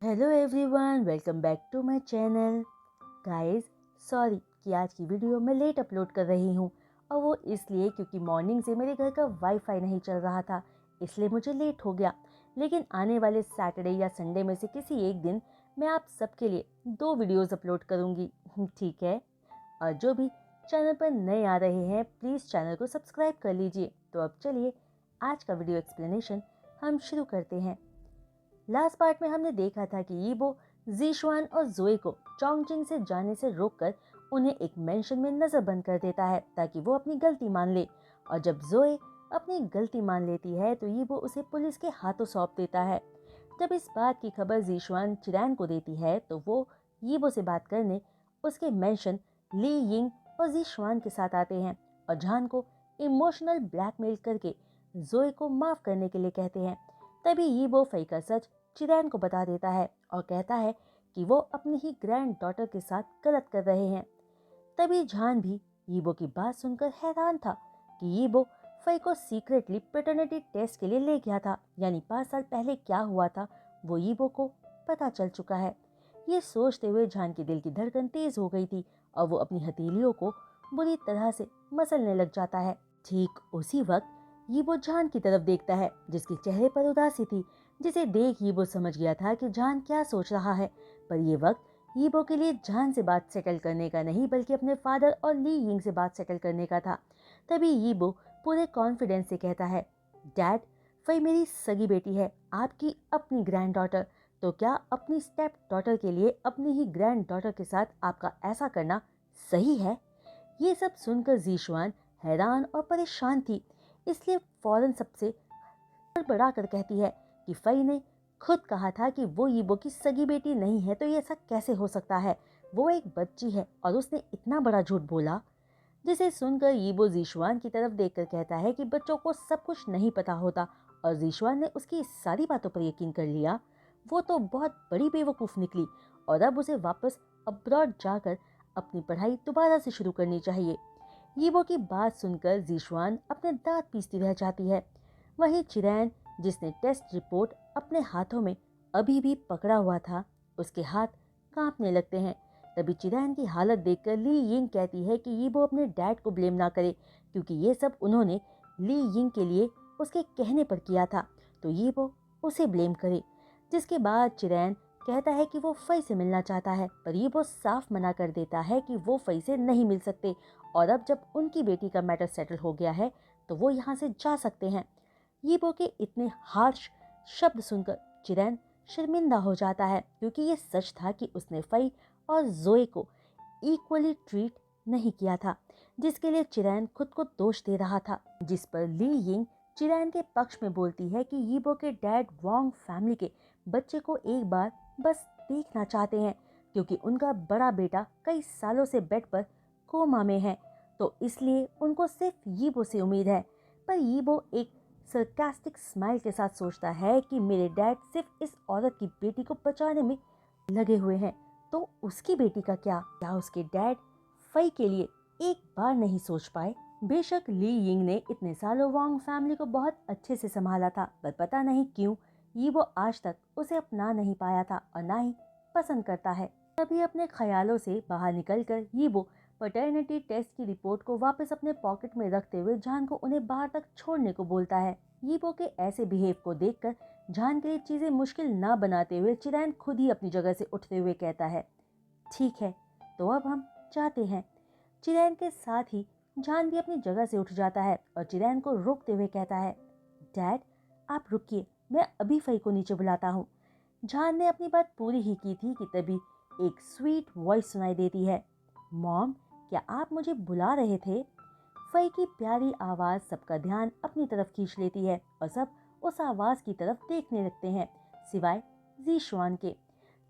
Hello everyone, welcome back to my channel. Guys, sorry कि आज की वीडियो मैं लेट अपलोड कर रही हूँ, और वो इसलिए क्योंकि मॉर्निंग से मेरे घर का वाईफाई नहीं चल रहा था, इसलिए मुझे लेट हो गया। लेकिन आने वाले सैटरडे या संडे में से किसी एक दिन मैं आप सबके लिए 2 वीडियोस अपलोड करूँगी। ठीक है। और जो भी चैनल पर नए आ रहे हैं, प्लीज़ चैनल को सब्सक्राइब कर लीजिए। तो अब चलिए आज का वीडियो एक्सप्लेनेशन हम शुरू करते हैं। लास्ट पार्ट में हमने देखा था कि यीबो जीशुआन और जोए को चोंगजिंग से जाने से रोककर उन्हें एक मेंशन में नजरबंद कर देता है ताकि वो अपनी गलती मान ले। और जब जोए अपनी गलती मान लेती है तो यीबो उसे पुलिस के हाथों सौंप देता है। जब इस बात की खबर जीशुआन चिरैन को देती है तो वो यीबो से बात करने उसके मेंशन ली यिंग और जीशुआन के साथ आते हैं और जान को इमोशनल ब्लैकमेल करके जोए को माफ करने के लिए कहते हैं। तभी यीबो फई का सच चिरैन को बता देता है और कहता है कि वो अपनी ही ग्रैंड डॉटर के साथ गलत कर रहे हैं। तभी जान भी यीबो की बात सुनकर हैरान था कि यीबो फई को सीक्रेटली पैटर्निटी टेस्ट के लिए ले गया था, यानी 5 साल पहले क्या हुआ था वो यीबो को पता चल चुका है। ये सोचते हुए जान के दिल की धड़कन तेज हो गई थी और वो अपनी हथेलियों को बुरी तरह से मसलने लग जाता है। ठीक उसी वक्त यीबो जान की तरफ देखता है जिसके चेहरे पर उदासी थी, जिसे देख यीबो समझ गया था कि जान क्या सोच रहा है। पर ये वक्त यीबो के लिए जान से बात सेटल करने का नहीं बल्कि अपने फादर और ली यिंग से बात सेटल करने का था। तभी यीबो पूरे कॉन्फिडेंस से कहता है, डैड, फई मेरी सगी बेटी है, आपकी अपनी ग्रैंड डॉटर। तो क्या अपनी स्टेप डॉटर के लिए अपनी ही ग्रैंड डॉटर के साथ आपका ऐसा करना सही है? ये सब सुनकर जीशुआन हैरान और परेशान थी, इसलिए फौरन सबसे बड़ा कर कहती है कि फई ने खुद कहा था कि वो यीबो की सगी बेटी नहीं है, तो ये ऐसा कैसे हो सकता है? वो एक बच्ची है और उसने इतना बड़ा झूठ बोला। जिसे सुनकर यीबो जीशुआन की तरफ देखकर कहता है कि बच्चों को सब कुछ नहीं पता होता, और जीशुआन ने उसकी इस सारी बातों पर यकीन कर लिया। वो तो बहुत बड़ी बेवकूफ़ निकली और अब उसे वापस अब्रॉड जाकर अपनी पढ़ाई दोबारा से शुरू करनी चाहिए। यीबो की बात सुनकर जीशुआन अपने दांत पीसती रह जाती है। वहीं चिरैन, जिसने टेस्ट रिपोर्ट अपने हाथों में अभी भी पकड़ा हुआ था, उसके हाथ कांपने लगते हैं। तभी चिरैन की हालत देखकर ली यिंग कहती है कि यीबो अपने डैड को ब्लेम ना करे, क्योंकि ये सब उन्होंने ली यिंग के लिए उसके कहने पर किया था, तो यीबो उसे ब्लेम करे। जिसके बाद चिरैन कहता है कि वो फई से मिलना चाहता है, पर यीबो साफ मना कर देता है कि वो फई से नहीं मिल सकते, और अब जब उनकी बेटी का मैटर सेटल हो गया है तो वो यहाँ से जा सकते हैं। यीबो के इतने हार्श शब्द सुनकर चिरैन शर्मिंदा हो जाता है, क्योंकि ये सच था कि उसने फई और जोए को इक्वली ट्रीट नहीं किया था, जिसके लिए चिरैन खुद को दोष दे रहा था। जिस पर ली यिंग चिरैन के पक्ष में बोलती है कि यीबो के डैड वोंग फैमिली के बच्चे को एक बार बस देखना चाहते हैं, क्योंकि उनका बड़ा बेटा कई सालों से बेड पर कोमा में है, तो इसलिए उनको सिर्फ यीबो से उम्मीद है। पर यीबो एक सरकास्टिक स्माइल के साथ सोचता है कि मेरे डैड सिर्फ इस औरत की बेटी को बचाने में लगे हुए हैं, तो उसकी बेटी का क्या उसके डैड फई के लिए एक बार नहीं सोच पाए? बेशक ली यिंग ने इतने सालों वांग फैमिली को बहुत अच्छे से संभाला था, पर पता नहीं क्यों यीबो आज तक उसे अपना नहीं पाया था और ना ही पसंद करता है। तभी अपने ख्यालों से बाहर निकलकर यीबो पैटर्निटी टेस्ट की रिपोर्ट को वापस अपने पॉकेट में रखते हुए जान को उन्हें बाहर तक छोड़ने को बोलता है। यीबो के ऐसे बिहेव को देखकर जान के लिए चीजें मुश्किल ना बनाते हुए चिरैन खुद ही अपनी जगह से उठते हुए कहता है, ठीक है, तो अब हम जाते हैं। चिरैन के साथ ही जान भी अपनी जगह से उठ जाता है और चिरैन को रोकते हुए कहता है, डैड, आप रुकिए, मैं अभी फई को नीचे बुलाता हूँ। जान ने अपनी बात पूरी ही की थी कि तभी एक स्वीट वॉइस सुनाई देती है, मॉम, क्या आप मुझे बुला रहे थे? फई की प्यारी आवाज़ सबका ध्यान अपनी तरफ खींच लेती है और सब उस आवाज़ की तरफ देखने लगते हैं, सिवाय जीशुआन के।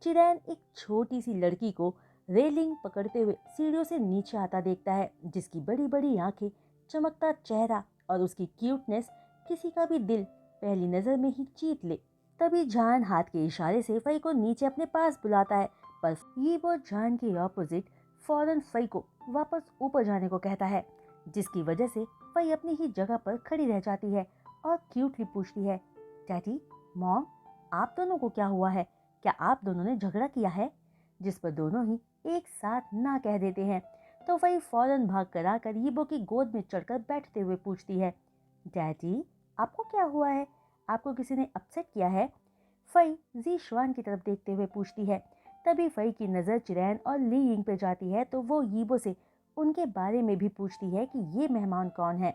चिरैन एक छोटी सी लड़की को रेलिंग पकड़ते हुए सीढ़ियों से नीचे आता देखता है, जिसकी बड़ी बड़ी आंखें, चमकता चेहरा और उसकी क्यूटनेस किसी का भी दिल पहली नज़र में ही जीत ले। तभी जान हाथ के इशारे से फई को नीचे अपने पास बुलाता है, पर ये वो जान के ऑपोजिट फौरन फई को वापस ऊपर जाने को कहता है, जिसकी वजह से फई अपनी ही जगह पर खड़ी रह जाती है और क्यूटली पूछती है, डैडी, मॉम, आप दोनों को क्या हुआ है? क्या आप दोनों ने झगड़ा किया है? जिस पर दोनों ही एक साथ ना कह देते हैं। तो वही फौरन भाग कर आकर यीबो की गोद में चढ़कर बैठते हुए पूछती है, डैडी आपको क्या हुआ है? आपको किसी ने अपसेट किया है? फई जी शुआन की तरफ देखते हुए पूछती है। तभी फई की नज़र चिरैन और ली यिंग पे जाती है तो वो यीबो से उनके बारे में भी पूछती है कि ये मेहमान कौन है।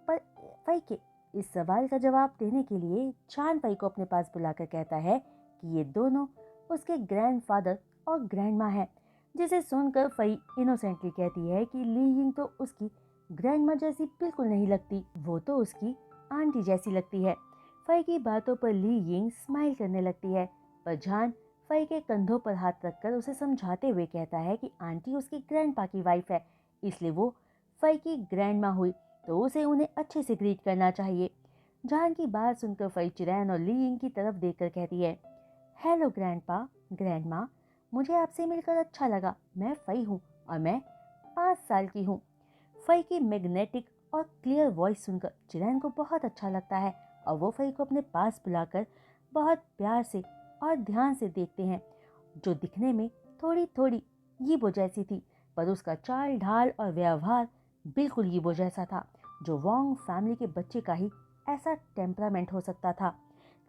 पर फई के इस सवाल का जवाब देने के लिए चान फई को अपने पास बुलाकर कहता है कि ये दोनों उसके ग्रैंडफादर और ग्रैंडमा है। जिसे सुनकर फई इनोसेंटली कहती है कि ली यिंग तो उसकी ग्रैंडमा जैसी बिल्कुल नहीं लगती, वो तो उसकी आंटी जैसी लगती है। फई की बातों पर ली यिंग स्माइल करने लगती है, पर जान फई के कंधों पर हाथ रखकर उसे समझाते हुए कहता है कि आंटी उसकी ग्रैंडपा की वाइफ है, इसलिए वो फई की ग्रैंडमा हुई तो उसे उन्हें अच्छे से ग्रीट करना चाहिए। जान की बात सुनकर फई चिरैन और ली यिंग की तरफ देखकर कहती है, हेलो ग्रैंडपा, ग्रैंडमा, मुझे आपसे मिलकर अच्छा लगा। मैं फई हूँ और मैं 5 साल की हूँ। फई की मैग्नेटिक और क्लियर वॉइस सुनकर चिरैन को बहुत अच्छा लगता है और वो फई को अपने पास बुलाकर बहुत प्यार से और ध्यान से देखते हैं, जो दिखने में थोड़ी थोड़ी यीबो जैसी थी, पर उसका चाल ढाल और व्यवहार बिल्कुल यीबो जैसा था, जो वोंग फैमिली के बच्चे का ही ऐसा टेम्परामेंट हो सकता था।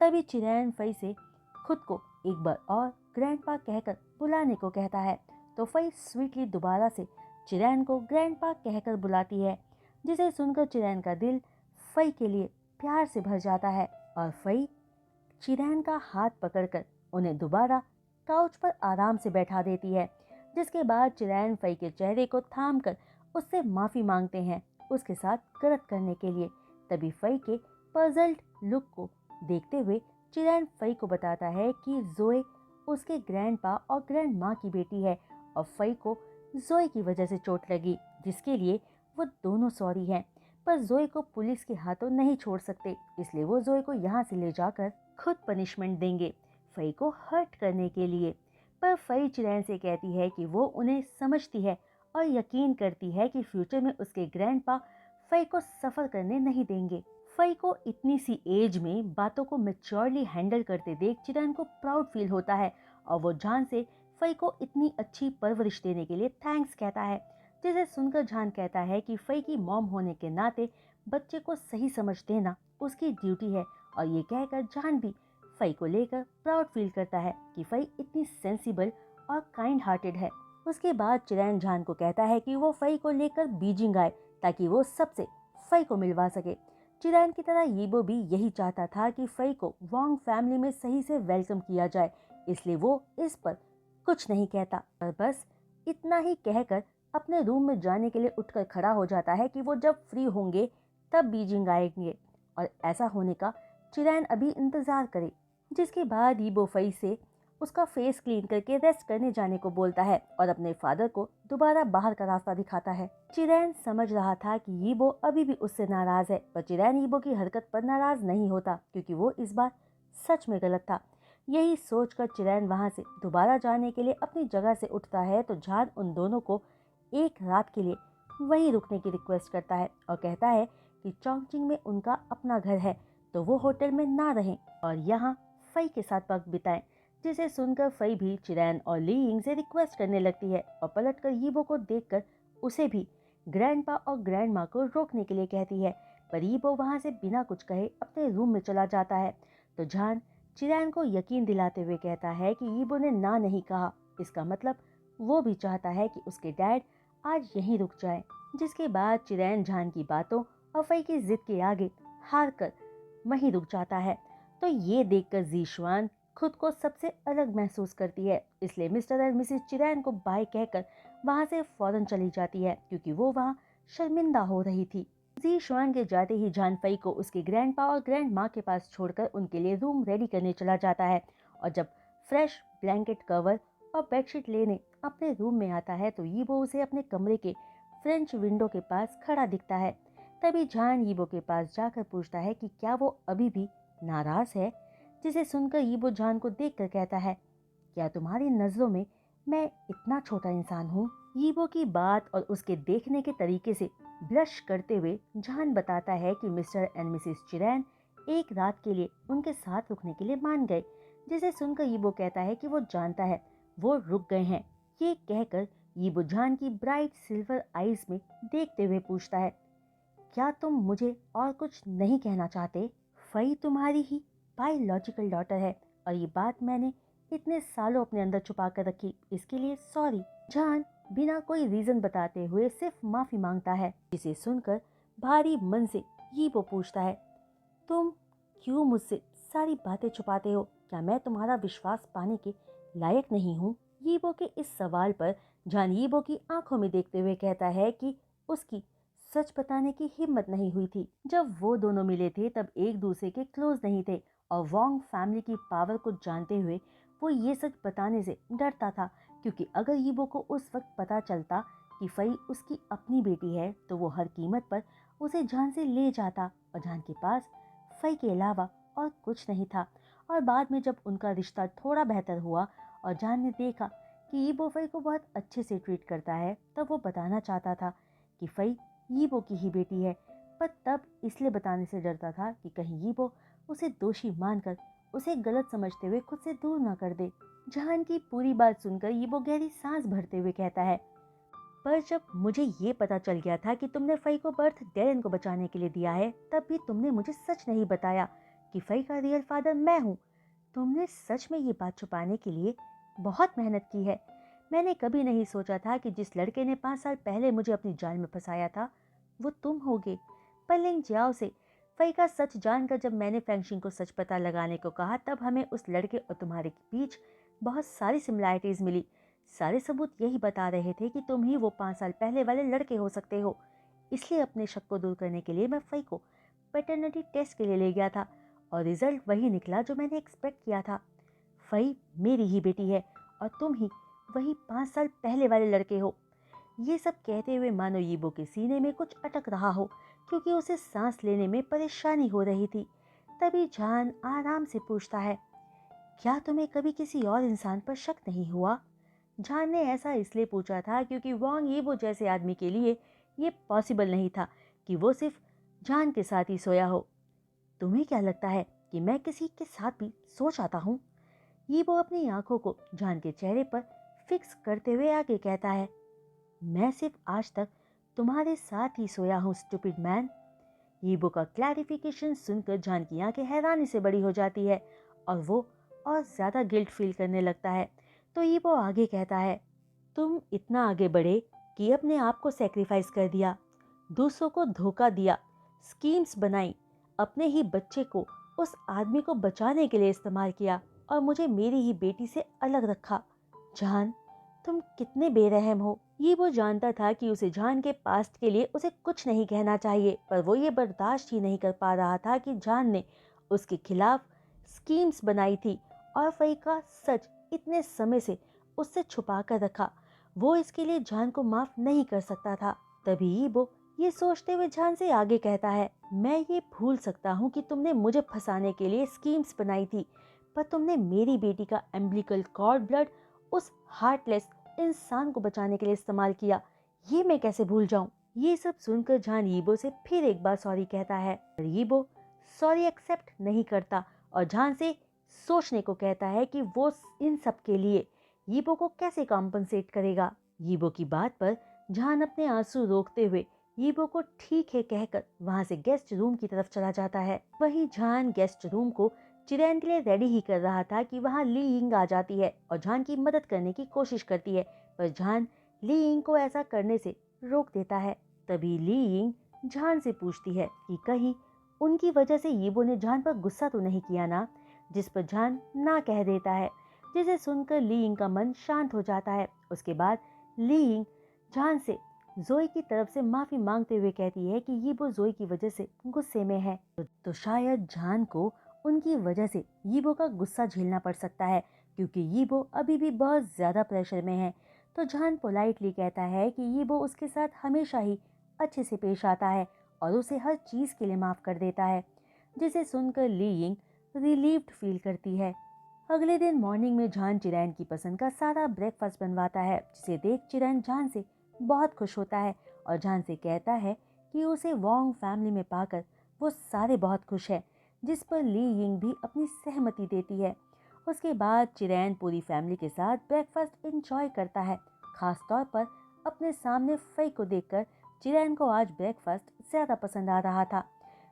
तभी चिरैन फई से खुद को एक बार और ग्रैंडपा कहकर बुलाने को कहता है, तो फई स्वीटली दोबारा से चिरैन को ग्रैंडपा कहकर बुलाती है, जिसे सुनकर चिरैन का दिल फई के लिए प्यार से भर जाता है और फई चिरैन का हाथ पकड़कर उन्हें दोबारा काउच पर आराम से बैठा देती है। जिसके बाद चिरैन फई के चेहरे को थाम कर उससे माफ़ी मांगते हैं उसके साथ गलत करने के लिए। तभी फई के पजल्ड लुक को देखते हुए चिरैन फई को बताता है कि जोए उसके ग्रैंडपा और ग्रैंड माँ की बेटी है और फई को जोए की वजह से चोट लगी, जिसके लिए वो दोनों सॉरी हैं। पर जोए को पुलिस के हाथों नहीं छोड़ सकते, इसलिए वो जोए को यहाँ से ले जाकर खुद पनिशमेंट देंगे फई को हर्ट करने के लिए। पर फई चिरैन से कहती है कि वो उन्हें समझती है और यकीन करती है कि फ्यूचर में उसके ग्रैंडपा फई को सफ़र करने नहीं देंगे। फई को इतनी सी एज में बातों को मैच्योरली हैंडल करते देख चिरैन को प्राउड फील होता है और वो जान से फई को इतनी अच्छी परवरिश देने के लिए थैंक्स कहता है। जिसे सुनकर जान कहता है कि फई की मॉम होने के नाते बच्चे को सही समझ देना उसकी ड्यूटी है और ये कहकर जान भी फई को लेकर प्राउड फील करता है कि फई इतनी सेंसिबल और काइंड हार्टेड है। उसके बाद चिरैन जान को कहता है कि वो फई को लेकर बीजिंग आए ताकि वो सबसे फई को मिलवा सके। चिरैन की तरह यीबो भी यही चाहता था कि फई को वोंग फैमिली में सही से वेलकम किया जाए, इसलिए वो इस पर कुछ नहीं कहता और बस इतना ही कहकर अपने रूम में जाने के लिए उठकर खड़ा हो जाता है कि वो जब फ्री होंगे तब बीजिंग आएंगे और ऐसा होने का चिरैन अभी इंतजार करे। जिसके बाद यीबो फई से उसका फेस क्लीन करके रेस्ट करने जाने को बोलता है और अपने फादर को दोबारा बाहर का रास्ता दिखाता है। चिरैन समझ रहा था कि यीबो अभी भी उससे नाराज है, पर चिरैन यीबो की हरकत पर नाराज नहीं होता क्योंकि वो इस बार सच में गलत था। यही सोचकर चिरैन वहां से दोबारा जाने के लिए अपनी जगह से उठता है तो जान उन दोनों को एक रात के लिए वहीं रुकने की रिक्वेस्ट करता है और कहता है कि चोंगचिंग में उनका अपना घर है तो वो होटल में ना रहें और यहाँ फई के साथ वक्त बिताएं। जिसे सुनकर फई भी चिरैन और ली यिंग से रिक्वेस्ट करने लगती है और पलटकर यीबो को देखकर उसे भी ग्रैंडपा और ग्रैंडमा को रोकने के लिए कहती है, पर यीबो वहां से बिना कुछ कहे अपने रूम में चला जाता है। तो जान चिरैन को यकीन दिलाते हुए कहता है कि यीबो ने ना नहीं कहा, इसका मतलब वो भी चाहता है कि उसके डैड आज यहीं रुक जाए। जिसके बाद चिरैन जान की बातों और फई की जिद के आगे हार कर वहीं रुक जाता है। तो ये देखकर ज़ीशुआन खुद को सबसे अलग महसूस करती है, इसलिए मिस्टर और मिसेस चिरैन को बाय कहकर वहां से फौरन चली जाती है क्योंकि वो वहां शर्मिंदा हो रही थी। ज़ीशुआन के जाते ही जान फई को उसके ग्रैंडपा और ग्रैंड माँ के पास छोड़कर उनके लिए रूम रेडी करने चला जाता है और जब फ्रेश ब्लैंकेट कवर और बेडशीट लेने अपने रूम में आता है तो यीबो उसे अपने कमरे के फ्रेंच विंडो के पास खड़ा दिखता है। तभी जान यीबो के पास जाकर पूछता है कि क्या वो अभी भी नाराज है। जिसे सुनकर यीबो जान को देखकर कहता है, क्या तुम्हारी नजरों में मैं इतना छोटा इंसान हूँ? यीबो की बात और उसके देखने के तरीके से ब्लश करते हुए जान बताता है कि मिस्टर एंड मिसेस चिरैन एक रात के लिए उनके साथ रुकने के लिए मान गए। जिसे सुनकर यीबो कहता है कि वो जानता है, वो रुक गए हैं। ये कहकर यीबो जान की ब्राइट सिल्वर आईज में देखते हुए पूछता है, क्या तुम मुझे और कुछ नहीं कहना चाहते? फई तुम्हारी ही बायोलॉजिकल डॉटर है और ये बात मैंने इतने सालों अपने अंदर छुपा कर रखी, इसके लिए सॉरी। जान बिना कोई रीजन बताते हुए सिर्फ माफी मांगता है, जिसे सुनकर भारी मन से यीबो पूछता है, तुम क्यों मुझसे सारी बातें छुपाते हो? क्या मैं तुम्हारा विश्वास पाने के लायक नहीं हूँ? यीबो के इस सवाल पर जान यीबो की आंखों में देखते हुए कहता है कि उसकी सच बताने की हिम्मत नहीं हुई थी। जब वो दोनों मिले थे तब एक दूसरे के क्लोज नहीं थे और वोंग फैमिली की पावर को जानते हुए वो ये सच बताने से डरता था, क्योंकि अगर यीबो को उस वक्त पता चलता कि फई उसकी अपनी बेटी है तो वो हर कीमत पर उसे जान से ले जाता और जान के पास फई के अलावा और कुछ नहीं था। और बाद में जब उनका रिश्ता थोड़ा बेहतर हुआ और जान ने देखा कि यीबो फई को बहुत अच्छे से ट्रीट करता है, तब वो बताना चाहता था कि फई यीबो की ही बेटी है, पर तब इसलिए बताने से डरता था कि कहीं यीबो उसे दोषी मानकर उसे गलत समझते हुए खुद से दूर न कर दे। जहान की पूरी बात सुनकर यीबो गहरी सांस भरते हुए कहता है, पर जब मुझे ये पता चल गया था कि तुमने फई को बर्थ डेरन को बचाने के लिए दिया है, तब भी तुमने मुझे सच नहीं बताया कि फई का रियल फादर मैं हूँ। तुमने सच में ये बात छुपाने के लिए बहुत मेहनत की है। मैंने कभी नहीं सोचा था कि जिस लड़के ने 5 साल पहले मुझे अपनी जाल में फंसाया था वो तुम होगे। पर लिंग जियाओ से फई का सच जानकर जब मैंने फेंगशिंग को सच पता लगाने को कहा, तब हमें उस लड़के और तुम्हारे बीच बहुत सारी सिमिलैरिटीज मिली। सारे सबूत यही बता रहे थे कि तुम ही वो 5 साल पहले वाले लड़के हो सकते हो। इसलिए अपने शक को दूर करने के लिए मैं फई को पैटर्निटी टेस्ट के लिए ले गया था और रिजल्ट वही निकला जो मैंने एक्सपेक्ट किया था। फई मेरी ही बेटी है और तुम ही वही 5 साल पहले वाले लड़के हो। ये सब कहते हुए मानो यीबो के सीने में कुछ अटक रहा हो, क्योंकि उसे सांस लेने में परेशानी हो रही थी। तभी जान आराम से पूछता है, क्या तुम्हें कभी किसी और इंसान पर शक नहीं हुआ? जान ने ऐसा इसलिए पूछा था क्योंकि वोंग यीबो जैसे आदमी के लिए ये पॉसिबल नहीं था कि वो सिर्फ जान के साथ ही सोया हो। तुम्हें क्या लगता है कि मैं किसी के साथ भी सो जाता हूँ? यीबो अपनी आंखों को जान के चेहरे पर फिक्स करते हुए आगे कहता है, मैं सिर्फ आज तक तुम्हारे साथ ही सोया हूँ स्टूपिड मैन। यीबो का क्लैरिफिकेशन सुनकर जान की आंखें हैरानी से बड़ी हो जाती है और वो और ज्यादा गिल्ट फील करने लगता है। तो यीबो आगे कहता है, तुम इतना आगे बढ़े कि अपने आप को सेक्रीफाइस कर दिया, दूसरों को धोखा दिया, स्कीम्स बनाई, अपने ही बच्चे को उस आदमी को बचाने के लिए इस्तेमाल किया और मुझे मेरी ही बेटी से अलग रखा। जान, तुम कितने बेरहम हो। ये वो जानता था कि उसे जान के पास्ट के लिए उसे कुछ नहीं कहना चाहिए, पर वो ये बर्दाश्त ही नहीं कर पा रहा था कि जान ने उसके खिलाफ स्कीम्स बनाई थी और फई का सच इतने समय से उससे छुपा कर रखा। वो इसके लिए जान को माफ नहीं कर सकता था। तभी वो ये सोचते हुए जान से आगे कहता है, मैं ये भूल सकता हूँ कि तुमने मुझे फंसाने के लिए स्कीम्स बनाई थी, पर तुमने मेरी बेटी का एम्बिलिकल कॉर्ड ब्लड उस हार्टलेस इंसान को बचाने के लिए इस्तेमाल किया। ये मैं कैसे भूल जाऊं? ये सब सुनकर जान यीबो से फिर एक बार सॉरी कहता है, पर यीबो सॉरी एक्सेप्ट नहीं करता और जान से सोचने को कहता है कि वो इन सब के लिए यीबो को कैसे कॉम्पनसेट करेगा। यीबो की बात पर जान अपने आंसू रोकते हुए यीबो को ठीक है कहकर वहां से गेस्ट रूम की तरफ चला जाता है। वहीं जान गेस्ट रूम को चिरैन के लिए रेडी ही कर रहा था कि वहां ली यिंग आ जाती है और जान की मदद करने की कोशिश करती है, पर जान ली यिंग को ऐसा करने से रोक देता है। तभी ली यिंग जान से पूछती है कि कहीं उनकी वजह से यीबो ने जान पर गुस्सा तो नहीं किया ना, जिस पर जान ना कह देता है, जिसे सुनकर ली यिंग का मन शांत हो जाता है। उसके बाद ली यिंग जान से जोई की तरफ से माफी मांगते हुए कहती है कि यीबो जोई की वजह से गुस्से में है, तो शायद जान को उनकी वजह से यीबो का गुस्सा झेलना पड़ सकता है, क्योंकि यीबो अभी भी बहुत ज्यादा प्रेशर में है। तो जान पोलाइटली कहता है कि यीबो उसके साथ हमेशा ही अच्छे से पेश आता है और उसे हर चीज के लिए माफ कर देता है, जिसे सुनकर ली यिंग रिलीव्ड फील करती है। अगले दिन मॉर्निंग में जान चिरैन की पसंद का सारा ब्रेकफास्ट बनवाता है, जिसे देख चिरैन जान से बहुत खुश होता है और जान से कहता है कि उसे वोंग फैमिली में पाकर वो सारे बहुत खुश है, जिस पर ली यिंग भी अपनी सहमति देती है उसके बाद चिरैन पूरी फैमिली के साथ ब्रेकफास्ट एंजॉय करता है। खास तौर पर अपने सामने फई को देखकर चिरैन को आज ब्रेकफास्ट ज़्यादा पसंद आ रहा था।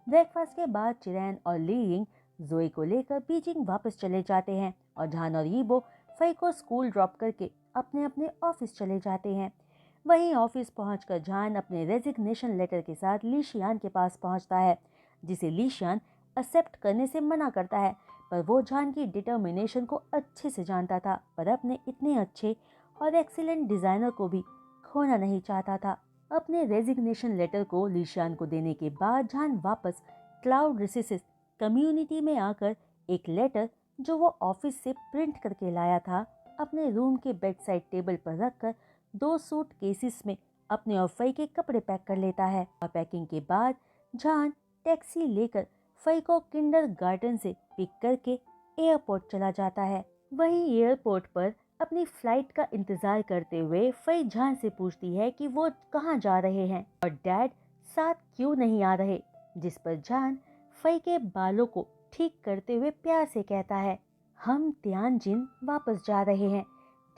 ब्रेकफास्ट के बाद चिरैन और ली यिंग जोई को लेकर बीजिंग वापस चले जाते हैं और झान और यीबो फई को स्कूल ड्रॉप करके अपने अपने ऑफिस चले जाते हैं। वहीं ऑफिस पहुंचकर झान अपने रेजिग्नेशन लेटर के साथ लीशियान के पास पहुंचता है, जिसे लीशियान एक्सेप्ट करने से मना करता है। पर वो झान की डिटर्मिनेशन को अच्छे से जानता था, पर अपने इतने अच्छे और एक्सीलेंट डिज़ाइनर को भी खोना नहीं चाहता था। अपने रेजिग्नेशन लेटर को लीशियान को देने के बाद झान वापस क्लाउड रिसोर्सेज कम्युनिटी में आकर एक लेटर जो वो ऑफिस से प्रिंट करके लाया था अपने रूम के बेड साइड टेबल पर रखकर 2 सूट केसेस में अपने और फई के कपड़े पैक कर लेता है। और पैकिंग के बाद झान टैक्सी लेकर फई को किंडरगार्टन से पिक करके एयरपोर्ट चला जाता है। वहीं एयरपोर्ट पर अपनी फ्लाइट का इंतजार करते हुए फई झान से पूछती है कि वो कहाँ जा रहे हैं और डैड साथ क्यों नहीं आ रहे, जिस पर झान फई के बालों को ठीक करते हुए प्यार से कहता है, हम तियानजिन वापस जा रहे हैं।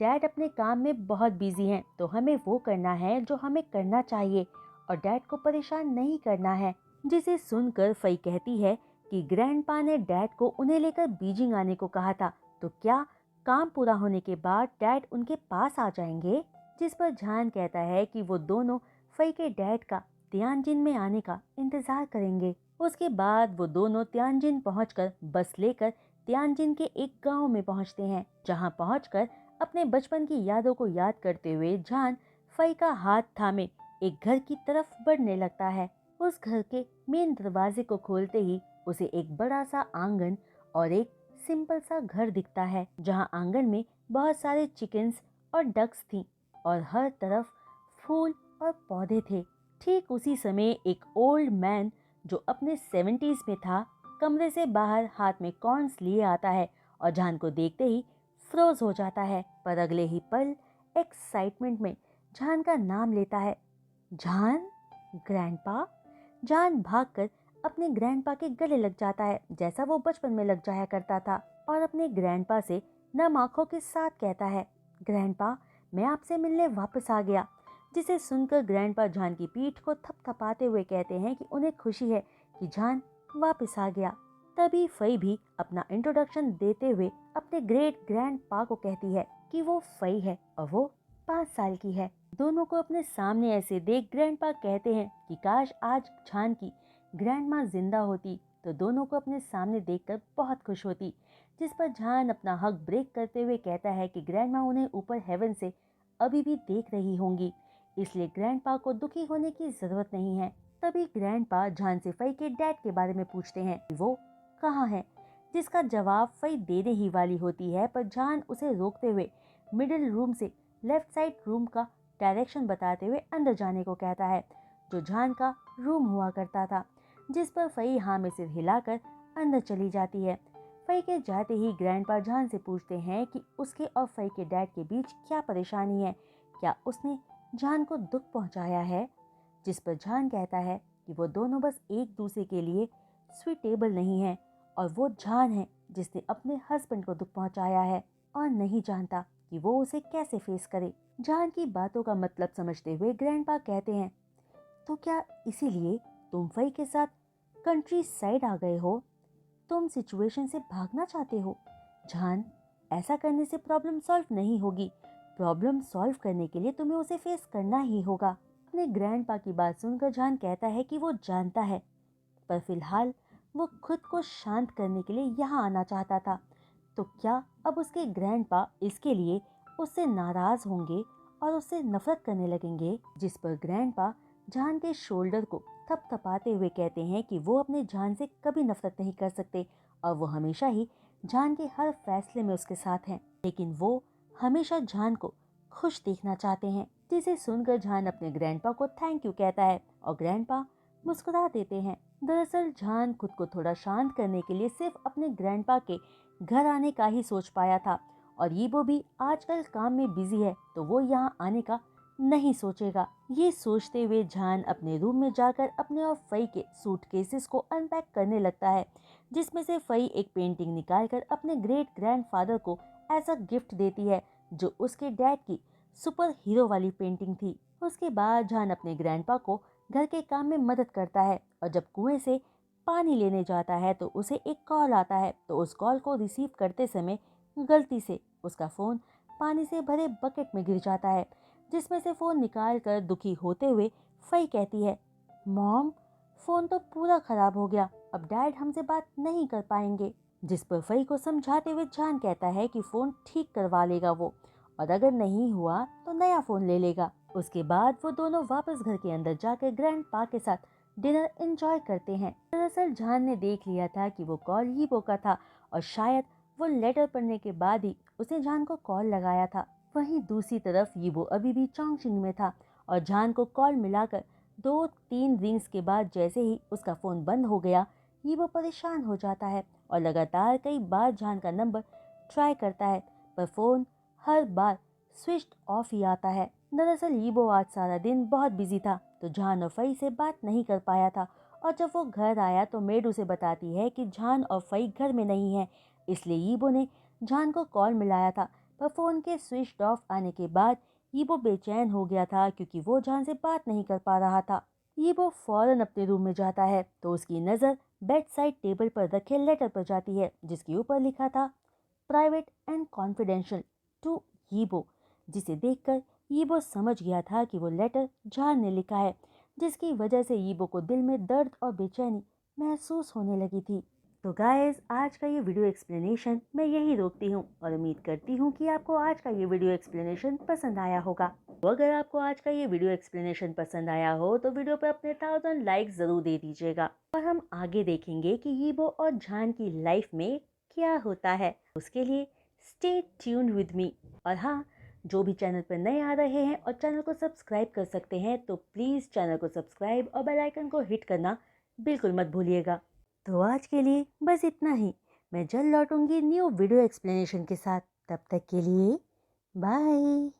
डैड अपने काम में बहुत बिजी हैं, तो हमें वो करना है जो हमें करना चाहिए और डैड को परेशान नहीं करना है। जिसे सुनकर फई कहती है कि ग्रैंडपा ने डैड को उन्हें लेकर बीजिंग आने को कहा था, तो क्या काम पूरा होने के बाद डैड उनके पास आ जाएंगे। जिस पर झान कहता है कि वो दोनों फई के डैड का तियानजिन में आने का इंतजार करेंगे। उसके बाद वो दोनों तियानजिन पहुंचकर बस लेकर तियानजिन के एक गांव में पहुंचते हैं, जहां पहुंचकर अपने बचपन की यादों को याद करते हुए झान फई का हाथ थामे एक घर की तरफ बढ़ने लगता है। उस घर के मेन दरवाजे को खोलते ही उसे एक बड़ा सा आंगन और एक सिंपल सा घर दिखता है, जहां आंगन में बहुत सारे चिकन्स और डक्स थी और हर तरफ फूल और पौधे थे। ठीक उसी समय एक ओल्ड मैन जो अपने 70s में था, कमरे से बाहर हाथ में कॉर्न्स लिए आता है और झान को देखते ही फ्रोज हो जाता है। पर अगले ही पल एक्साइटमेंट में झान का नाम लेता है। झान, ग्रैंडपा। झान भागकर अपने ग्रैंडपा के गले लग जाता है, जैसा वो बचपन में लग जाया करता था, और अपने ग्रैंडपा से नम आंखों के साथ कहता है, ग्रैंडपा, मैं आपसे मिलने वापस आ गया। जिसे सुनकर ग्रैंडपा झान की पीठ को थपथपाते हुए कहते हैं कि उन्हें खुशी है कि झान वापस आ गया। तभी फई भी अपना इंट्रोडक्शन देते हुए अपने ग्रेट ग्रैंडपा को कहती है कि वो फई है और वो 5 साल की है। दोनों को अपने सामने ऐसे देख ग्रैंडपा कहते हैं कि काश आज झान की ग्रैंडमा जिंदा होती तो दोनों को अपने सामने देखकर बहुत खुश होती। जिस पर झान अपना हक ब्रेक करते हुए कहता है कि ग्रैंडमा उन्हें ऊपर हेवन से अभी भी देख रही होंगी, इसलिए ग्रैंडपा को दुखी होने की जरूरत नहीं है। तभी ग्रैंडपा झान से फई के डैड के बारे में पूछते हैं कि वो कहाँ है, जिसका जवाब फई देने ही वाली होती है, पर झान उसे रोकते हुए मिडिल रूम से लेफ्ट साइड रूम का डायरेक्शन बताते हुए अंदर जाने को कहता है, जो झान का रूम हुआ करता था। जिस पर फई हाँ में सिर हिलाकर अंदर चली जाती है। फई के जाते ही ग्रैंडपा झान से पूछते हैं कि उसके और फई के डैड के बीच क्या परेशानी है, क्या उसने झान को दुख पहुंचाया है। जिस पर झान कहता है कि वो दोनों बस एक दूसरे के लिए स्वीटेबल नहीं है और वो झान है जिसने अपने हस्बैंड को दुख पहुंचाया है और नहीं जानता कि वो उसे कैसे फेस करे। झान की बातों का मतलब समझते हुए ग्रैंडपा कहते हैं, तो क्या इसीलिए तुम फई के साथ कंट्री साइड आ गए हो? तुम सिचुएशन से भागना चाहते हो? झान, ऐसा करने से प्रॉब्लम सॉल्व नहीं होगी। प्रॉब्लम सॉल्व करने के लिए तुम्हें उसे फेस करना ही होगा। अपने ग्रैंडपा की बात सुनकर झान कहता है कि वो जानता है, पर फिलहाल वो खुद को शांत करने के लिए यहाँ आना चाहता था। तो क्या अब उसके ग्रैंडपा इसके लिए उससे नाराज होंगे और उससे नफरत करने लगेंगे? जिस पर ग्रैंडपा झान के शोल्डर को थपथपाते हुए कहते हैं कि वो अपने झान से कभी नफरत नहीं कर सकते और वो हमेशा ही झान के हर फैसले में उसके साथ हैं, लेकिन वो हमेशा झान को खुश देखना चाहते हैं। जिसे सुनकर झान अपने ग्रैंडपा को थैंक यू कहता है और ग्रैंडपा मुस्कुरा देते हैं। दरअसल झान खुद को थोड़ा शांत करने के लिए सिर्फ अपने ग्रैंडपा के घर आने का ही सोच पाया था और यीबो भी आजकल काम में बिजी है, तो वो यहाँ आने का नहीं सोचेगा। ये सोचते हुए झान अपने रूम में जाकर अपने और फई के सूटकेसेस को अनपैक करने लगता है, जिसमें से फई एक पेंटिंग निकालकर अपने ग्रेट ग्रैंडफादर को एज अ गिफ्ट देती है, जो उसके डैड की सुपर हीरो वाली पेंटिंग थी। उसके बाद जान अपने ग्रैंडपा को घर के काम में मदद करता है और जब कुएं से पानी लेने जाता है तो उसे एक कॉल आता है। तो उस कॉल को रिसीव करते समय गलती से उसका फ़ोन पानी से भरे बकेट में गिर जाता है, जिसमें से फ़ोन निकाल कर दुखी होते हुए फई कहती है, मॉम, फ़ोन तो पूरा खराब हो गया, अब डैड हमसे बात नहीं कर पाएंगे। जिस पर फई को समझाते हुए जान कहता है कि फ़ोन ठीक करवा लेगा वो, और अगर नहीं हुआ तो नया फ़ोन ले लेगा। उसके बाद वो दोनों वापस घर के अंदर जाकर ग्रैंडपा के साथ डिनर एंजॉय करते हैं। दरअसल जान ने देख लिया था कि वो कॉल यीबो का था और शायद वो लेटर पढ़ने के बाद ही उसने जान को कॉल लगाया था। वहीं दूसरी तरफ यीबो अभी भी चोंगचिंग में था और जान को कॉल मिलाकर 2-3 रिंग्स के बाद जैसे ही उसका फ़ोन बंद हो गया, यीबो परेशान हो जाता है और लगातार कई बार जान का नंबर ट्राई करता है, पर फ़ोन हर बार स्विच ऑफ ही आता है। दरअसल यीबो आज सारा दिन बहुत बिजी था, तो जान और फई से बात नहीं कर पाया था और जब वो घर आया तो मेड उसे बताती है कि जान और फई घर में नहीं है। इसलिए यीबो ने जान को कॉल मिलाया था, पर फ़ोन के स्विच ऑफ आने के बाद यीबो बेचैन हो गया था क्योंकि वो जान से बात नहीं कर पा रहा था। यीबो फौरन अपने रूम में जाता है तो उसकी नज़र बेड साइड टेबल पर रखे लेटर पर जाती है, जिसके ऊपर लिखा था प्राइवेट एंड कॉन्फिडेंशियल टू यीबो, जिसे देखकर यीबो समझ गया था कि वो लेटर जान ने लिखा है, जिसकी वजह से यीबो को दिल में दर्द और बेचैनी महसूस होने लगी थी। तो गाइस, आज का ये वीडियो एक्सप्लेनेशन मैं यही रोकती हूँ और उम्मीद करती हूँ कि आपको आज का ये वीडियो एक्सप्लेनेशन पसंद आया होगा। तो अगर आपको आज का ये वीडियो एक्सप्लेनेशन पसंद आया हो तो वीडियो पर अपने 1000 लाइक्स जरूर दे दीजिएगा और हम आगे देखेंगे कि यीबो और जान की लाइफ में क्या होता है। उसके लिए स्टे ट्यून्ड विद मी। और हाँ, जो भी चैनल पर नए आ रहे हैं और चैनल को सब्सक्राइब कर सकते हैं तो प्लीज़ चैनल को सब्सक्राइब और बेल आइकन को हिट करना बिल्कुल मत भूलिएगा। तो आज के लिए बस इतना ही। मैं जल्द लौटूंगी न्यू वीडियो एक्सप्लेनेशन के साथ। तब तक के लिए बाय।